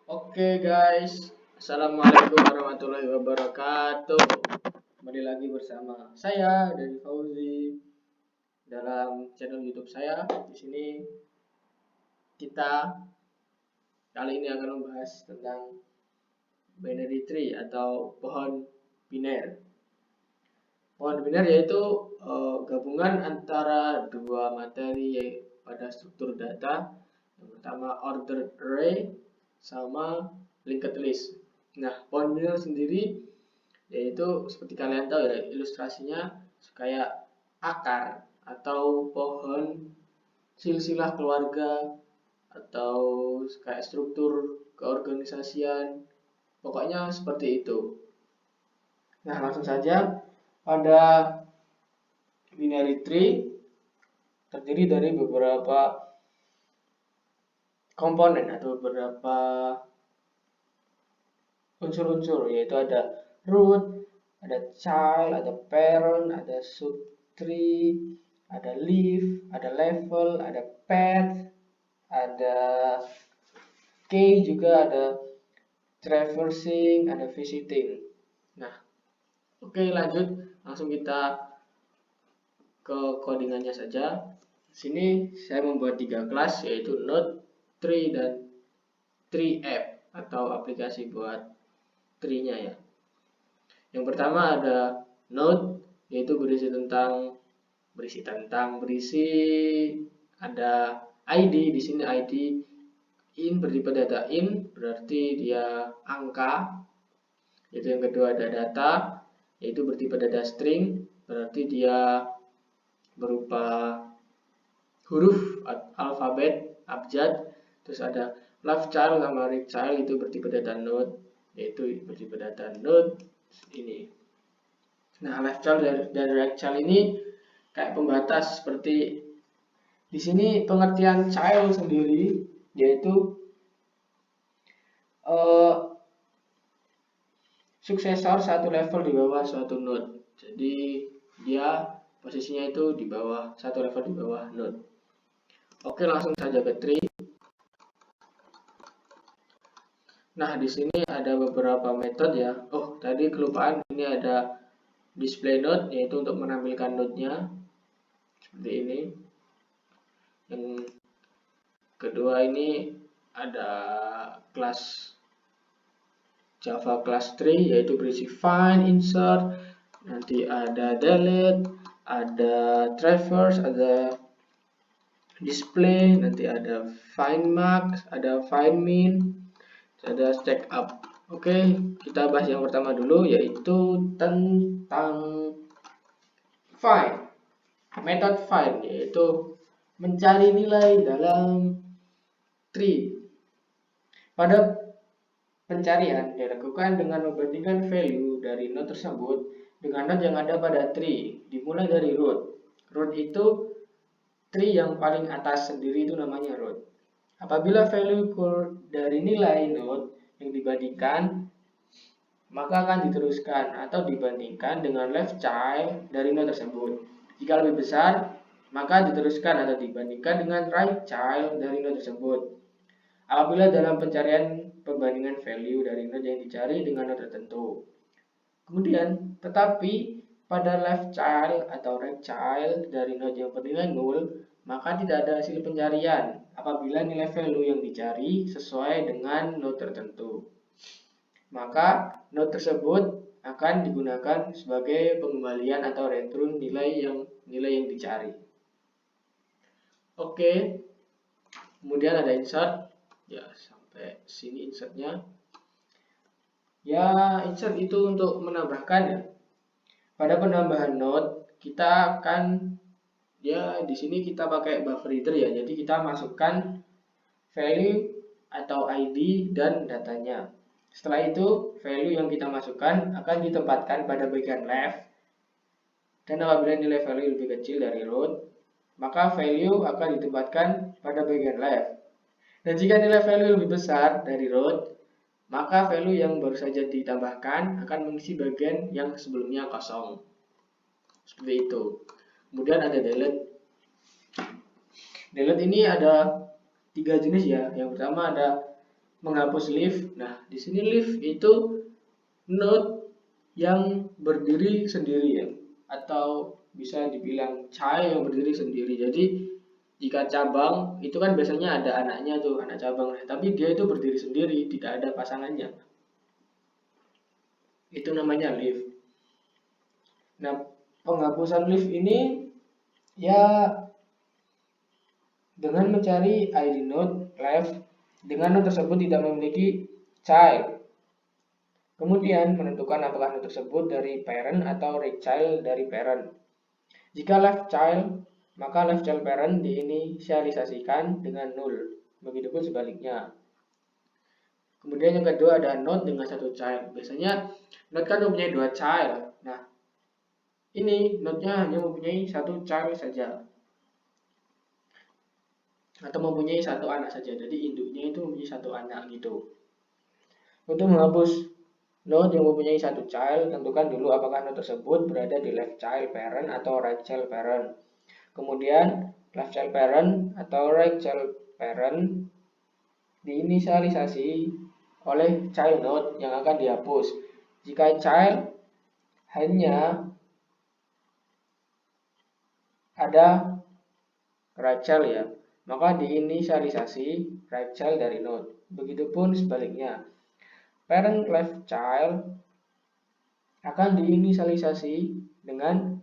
Oke guys, Assalamualaikum warahmatullahi wabarakatuh. Kembali lagi bersama saya dari Fauzi dalam channel YouTube saya. Di sini kita kali ini akan membahas tentang binary tree atau pohon biner. Pohon biner yaitu gabungan antara dua materi pada struktur data. Yang pertama ordered array sama linked list. Nah, pohon biner sendiri yaitu seperti kalian tahu ya, ilustrasinya kayak akar atau pohon silsilah keluarga atau kayak struktur keorganisasian, pokoknya seperti itu. Nah, langsung saja, pada binary tree terdiri dari beberapa komponen atau beberapa unsur-unsur, yaitu ada root, ada child, ada parent, ada subtree, ada leaf, ada level, ada path, ada key, juga ada traversing, ada visiting. Nah, oke, lanjut, langsung kita ke codingannya saja. Di sini saya membuat 3 kelas, yaitu node, tree, dan tree app atau aplikasi buat tree-nya ya. Yang pertama ada node, yaitu berisi ada ID. Di sini ID in berarti pada data in, berarti dia angka. Itu yang kedua ada data, yaitu berarti pada data string, berarti dia berupa huruf alfabet abjad. Terus ada left child sama right child, itu berarti pada data node, yaitu berarti pada data node ini. Nah, left child dan right child ini kayak pembatas. Seperti di sini pengertian child sendiri yaitu suksesor satu level di bawah suatu node. Jadi dia posisinya itu di bawah, satu level di bawah node. Oke, langsung saja ke tree. Nah, di sini ada beberapa metode ya. Oh, tadi kelupaan, ini ada display node, yaitu untuk menampilkan node-nya seperti ini. Yang kedua ini ada kelas Java class tree, yaitu berisi find, insert, nanti ada delete, ada traverse, ada display, nanti ada find max, ada find min, ada stack up. Oke, kita bahas yang pertama dulu, yaitu tentang find. Method find yaitu mencari nilai dalam tree. Pada pencarian dilakukan dengan membandingkan value dari node tersebut dengan node yang ada pada tree, dimulai dari root. Root itu tree yang paling atas sendiri, itu namanya root. Apabila value dari nilai node yang dibandingkan, maka akan diteruskan atau dibandingkan dengan left child dari node tersebut. Jika lebih besar, maka diteruskan atau dibandingkan dengan right child dari node tersebut. Apabila dalam pencarian pembandingan value dari node yang dicari dengan node tertentu. Kemudian, tetapi pada left child atau right child dari node yang bernilai 0, maka tidak ada hasil pencarian apabila nilai value yang dicari sesuai dengan node tertentu. Maka node tersebut akan digunakan sebagai pengembalian atau return nilai yang dicari. Oke, kemudian ada insert. Ya, sampai sini insertnya. Ya, insert itu untuk menambahkan ya. Pada penambahan node, kita akan di sini kita pakai buffer reader ya. Jadi kita masukkan value atau ID dan datanya. Setelah itu, value yang kita masukkan akan ditempatkan pada bagian left. Dan apabila nilai value lebih kecil dari root, maka value akan ditempatkan pada bagian left. Dan jika nilai value lebih besar dari root, maka value yang baru saja ditambahkan akan mengisi bagian yang sebelumnya kosong. Seperti itu. Kemudian ada delete. Delete ini ada 3 jenis ya. Yang pertama ada menghapus leaf. Nah, di sini leaf itu node yang berdiri sendiri ya, atau bisa dibilang child yang berdiri sendiri. Jadi jika cabang itu kan biasanya ada anaknya tuh, anak cabang. Tapi dia itu berdiri sendiri, tidak ada pasangannya. Itu namanya leaf. Nah, penghapusan leaf ini ya dengan mencari ID node left dengan node tersebut tidak memiliki child. Kemudian menentukan apakah node tersebut dari parent atau right child dari parent. Jika left child, maka left child parent diinisialisasikan dengan null. Begitupun sebaliknya. Kemudian yang kedua ada node dengan satu child. Biasanya node kan mempunyai dua child. Nah, ini node-nya hanya mempunyai satu child saja, atau mempunyai satu anak saja. Jadi induknya itu mempunyai satu anak gitu. Untuk menghapus node yang mempunyai satu child, tentukan dulu apakah node tersebut berada di left child parent atau right child parent. Kemudian left child parent atau right child parent diinisialisasi oleh child node yang akan dihapus. Jika child hanya ada right child ya, maka diinisialisasi right child dari node. Begitupun sebaliknya. Parent left child akan diinisialisasi dengan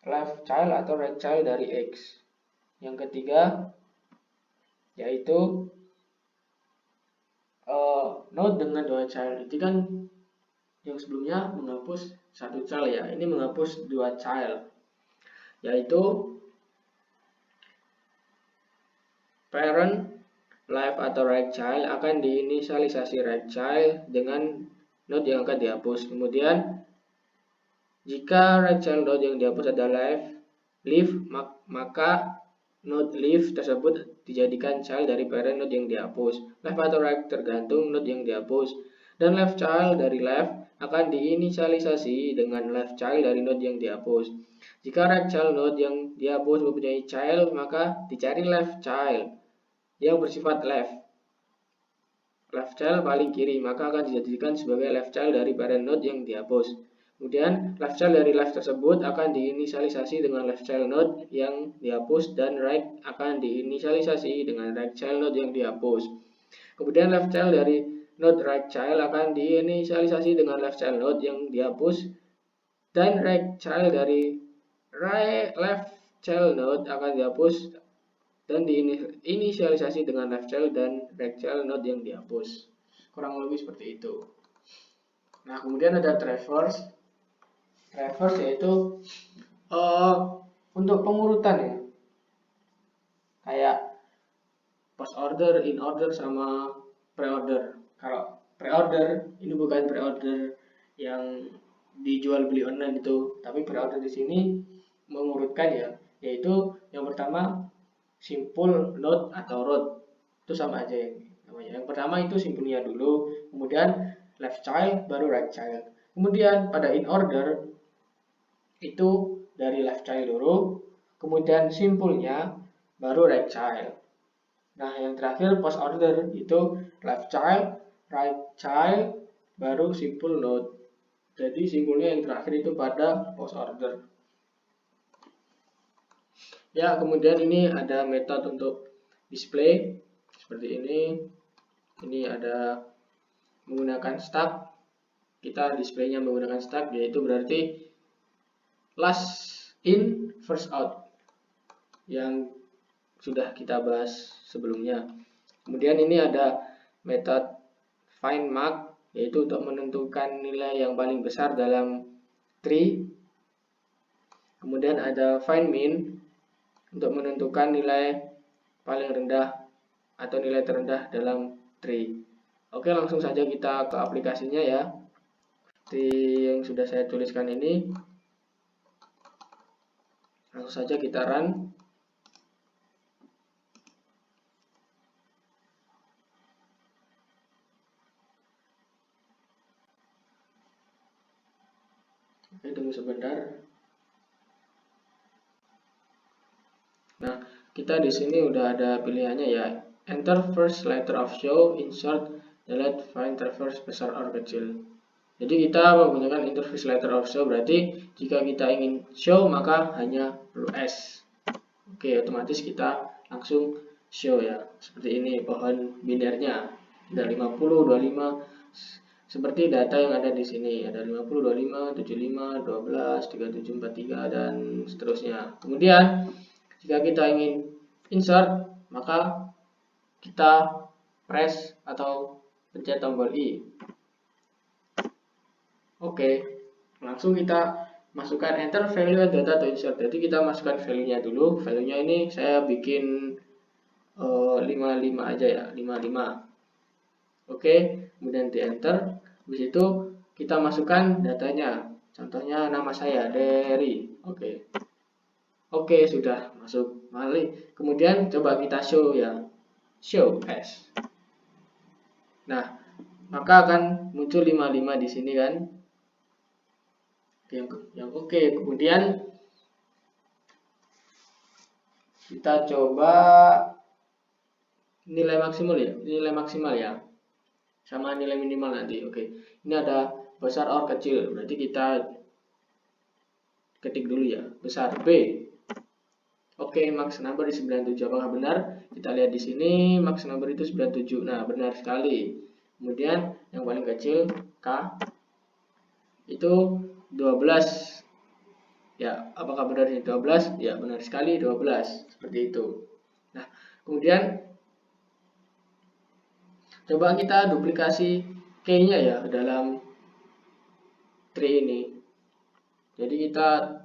left child atau right child dari X. Yang ketiga yaitu node dengan dua child. Itu kan yang sebelumnya menghapus satu child ya, ini menghapus dua child, yaitu parent left atau right child akan diinisialisasi right child dengan node yang akan dihapus. Kemudian jika right child node yang dihapus adalah leaf, maka node leaf tersebut dijadikan child dari parent node yang dihapus. Left atau right tergantung node yang dihapus. Dan left child dari left akan diinisialisasi dengan left child dari node yang dihapus. Jika right child node yang dihapus mempunyai child, maka dicari left child yang bersifat left. Left child paling kiri, maka akan dijadikan sebagai left child dari parent node yang dihapus. Kemudian left child dari left tersebut akan diinisialisasi dengan left child node yang dihapus dan right akan diinisialisasi dengan right child node yang dihapus. Kemudian left child dari node right child akan diinisialisasi dengan left child node yang dihapus dan right child dari left child node akan dihapus dan diinisialisasi dengan left child dan right child node yang dihapus. Kurang lebih seperti itu. Nah, kemudian ada traverse. Traverse yaitu untuk pengurutan ya, kayak post order, in order, sama pre-order. Kalau pre-order ini bukan pre-order yang dijual beli online itu, tapi pre-order di sini mengurutkan ya, yaitu yang pertama simple node atau road, itu sama aja yang namanya. Yang pertama itu simpunya dulu, kemudian left child baru right child. Kemudian pada in order itu dari left child dulu, kemudian simpulnya baru right child. Nah, yang terakhir post order itu left child, right child, baru simple node. Jadi simpulnya yang terakhir itu pada post order. Ya, kemudian ini ada metode untuk display seperti ini. Ini ada menggunakan stack. Kita displaynya menggunakan stack, yaitu berarti last in first out yang sudah kita bahas sebelumnya. Kemudian ini ada metode find mark, yaitu untuk menentukan nilai yang paling besar dalam tree. Kemudian ada find min untuk menentukan nilai paling rendah atau nilai terendah dalam tree. Oke, langsung saja kita ke aplikasinya ya. Seperti yang sudah saya tuliskan ini. Langsung saja kita run. Oke, tunggu sebentar. Nah, kita di sini udah ada pilihannya ya, enter first letter of show, insert, delete, find, traverse, besar or kecil. Jadi kita menggunakan enter first letter of show, berarti jika kita ingin show maka hanya perlu S. Oke, otomatis kita langsung show ya. Seperti ini pohon binernya. Ada 50, 25, seperti data yang ada di sini. Ada 50, 25, 75, 12, 37, 43 dan seterusnya. Kemudian jika kita ingin insert, maka kita press atau pencet tombol I. Oke, langsung kita masukkan enter value and data to insert. Jadi kita masukkan value-nya dulu. Value-nya ini saya bikin 55 aja ya, 55. Oke, kemudian di enter. Habis itu kita masukkan datanya. Contohnya nama saya Derry. Oke, sudah masuk. Kemudian coba kita show ya. Show as. Nah, maka akan muncul 55 di sini kan. Yang oke. Kemudian kita coba nilai maksimal ya. Sama nilai minimal nanti. Oke. Ini ada besar or kecil. Berarti kita ketik dulu ya. Besar B. Oke, max number di 97. Apakah benar? Kita lihat di sini max number itu 97. Nah, benar sekali. Kemudian yang paling kecil K itu 12. Ya, apakah benar ini 12? Ya, benar sekali 12. Seperti itu. Nah, kemudian coba kita duplikasi key-nya ya dalam tree ini. Jadi kita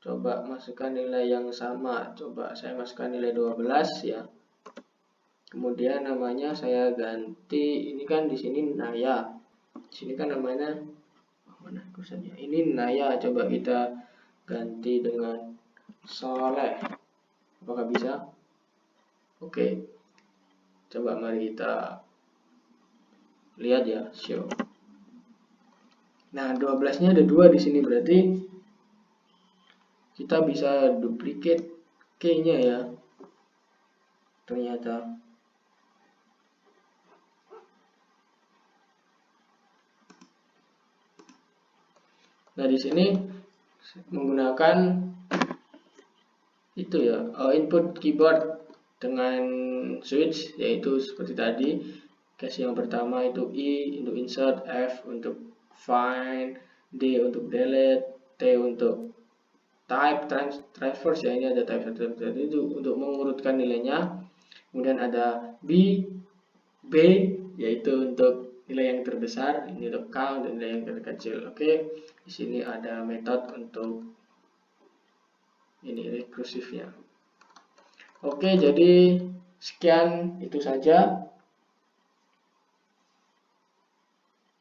coba masukkan nilai yang sama. Coba saya masukkan nilai 12 ya. Kemudian namanya saya ganti. Ini kan di sini Naya. Di sini kan namanya mana kursanya? Ini Naya. Coba kita ganti dengan Soleh. Apakah bisa? Oke. Coba mari kita lihat ya, show. Nah, 12-nya ada 2 di sini, berarti kita bisa duplicate key-nya ya. Ternyata. Nah, di sini menggunakan itu ya, input keyboard dengan switch, yaitu seperti tadi. Case yang pertama itu I untuk insert, F untuk find, D untuk delete, T untuk type, traverse ya, ini ada type itu untuk mengurutkan nilainya. Kemudian ada B yaitu untuk nilai yang terbesar, ini untuk K dan nilai yang terkecil. Oke, di sini ada metode untuk ini rekursifnya. Oke, jadi sekian itu saja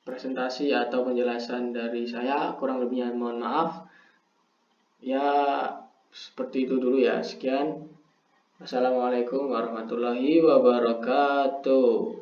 presentasi atau penjelasan dari saya. Kurang lebihnya mohon maaf. Ya, seperti itu dulu ya. Sekian. Assalamualaikum warahmatullahi wabarakatuh.